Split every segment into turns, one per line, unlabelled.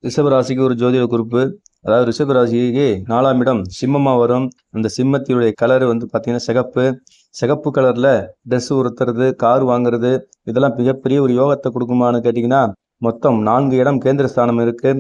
ரிஷபராசிக்கு ஒரு ஜோதிட குறிப்பு. அதாவது ரிஷபராசிக்கு 4ஆம் இடம் சிம்மமாக வரும். அந்த சிம்மத்தினுடைய கலர் வந்து பார்த்தீங்கன்னா சிகப்பு. சிகப்பு கலரில் ட்ரெஸ் உறுத்துறது, கார் வாங்குறது, இதெல்லாம் மிகப்பெரிய ஒரு யோகத்தை கொடுக்குமான்னு கேட்டிங்கன்னா, மொத்தம் 4 இடம் கேந்திரஸ்தானம் இருக்கு.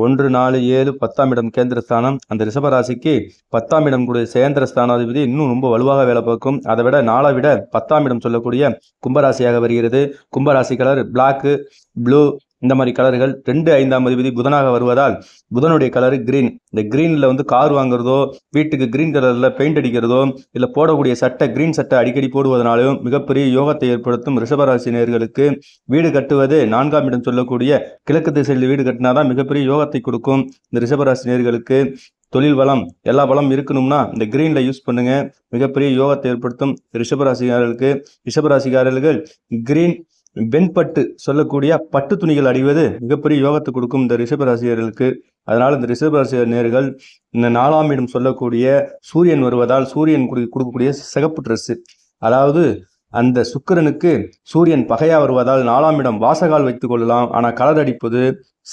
1, 4, 7, 10ஆம் இடம் கேந்திரஸ்தானம். அந்த ரிஷபராசிக்கு 10ஆம் இடம் கூட சேந்திர ஸ்தானாதிபதி இன்னும் ரொம்ப வலுவாக வேலை பார்க்கும். அதை விட 4 விட 10ஆம் இடம் சொல்லக்கூடிய கும்பராசியாக வருகிறது. கும்பராசி கலர் பிளாக்கு, ப்ளூ, இந்த மாதிரி கலர்கள். 2, 5ஆம் அதிபதி புதனாக வருவதால் புதனுடைய கலரு கிரீன். இந்த கிரீனில் வந்து கார் வாங்குறதோ, வீட்டுக்கு கிரீன் கலரில் பெயிண்ட் அடிக்கிறதோ, இல்லை போடக்கூடிய சட்டை கிரீன் சட்டை அடிக்கடி போடுவதனாலும் மிகப்பெரிய யோகத்தை ஏற்படுத்தும். ரிஷபராசி நேயர்களுக்கு வீடு கட்டுவது 4ஆம் இடம் சொல்லக்கூடிய கிழக்கு திசையில் வீடு கட்டினாதான் மிகப்பெரிய யோகத்தை கொடுக்கும். இந்த ரிஷபராசி நேயர்களுக்கு தொழில் வளம் எல்லா வளம் இருக்கணும்னா இந்த கிரீன்ல யூஸ் பண்ணுங்க. மிகப்பெரிய யோகத்தை ஏற்படுத்தும். ரிஷபராசிக்காரர்கள் கிரீன் வெண்பட்டு சொல்லக்கூடிய பட்டு துணிகள் அணிவது மிகப்பெரிய யோகத்தை கொடுக்கும் இந்த ரிஷபராசியர்களுக்கு. அதனால் இந்த ரிஷபராசி நேயர்கள் இந்த 4ஆம் இடம் சொல்லக்கூடிய சூரியன் வருவதால் சூரியன் கொடுக்கக்கூடிய சிகப்பு ட்ரெஸ், அதாவது அந்த சுக்கிரனுக்கு சூரியன் பகையா வருவதால் 4ஆம் இடம் வாசகால் வைத்துக் கொள்ளலாம். ஆனால் கலர் அடிப்பது,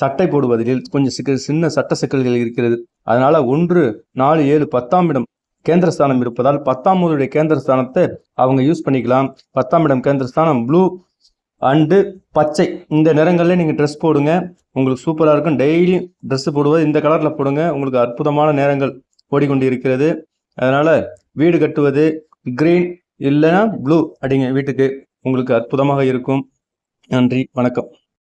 சட்டை போடுவதில் கொஞ்சம் சின்ன சட்ட சிக்கல்கள் இருக்கிறது. அதனால 1, 4, 7, 10ஆம் இடம் கேந்திரஸ்தானம் இருப்பதால் 10ஆம் ஊருடைய கேந்திரஸ்தானத்தை அவங்க யூஸ் பண்ணிக்கலாம். 10ஆம் இடம் கேந்திரஸ்தானம் ப்ளூ அண்டு பச்சை, இந்த நிறங்களில் நீங்கள் ட்ரெஸ் போடுங்க, உங்களுக்கு சூப்பராக இருக்கும். டெய்லி ட்ரெஸ்ஸு போடுவது இந்த கலரில் போடுங்க, உங்களுக்கு அற்புதமான நேரங்கள் ஓடிக்கொண்டு இருக்கிறது. அதனால் வீடு கட்டுவது கிரீன் இல்லைன்னா ப்ளூ அடிங்க வீட்டுக்கு, உங்களுக்கு அற்புதமாக இருக்கும். நன்றி, வணக்கம்.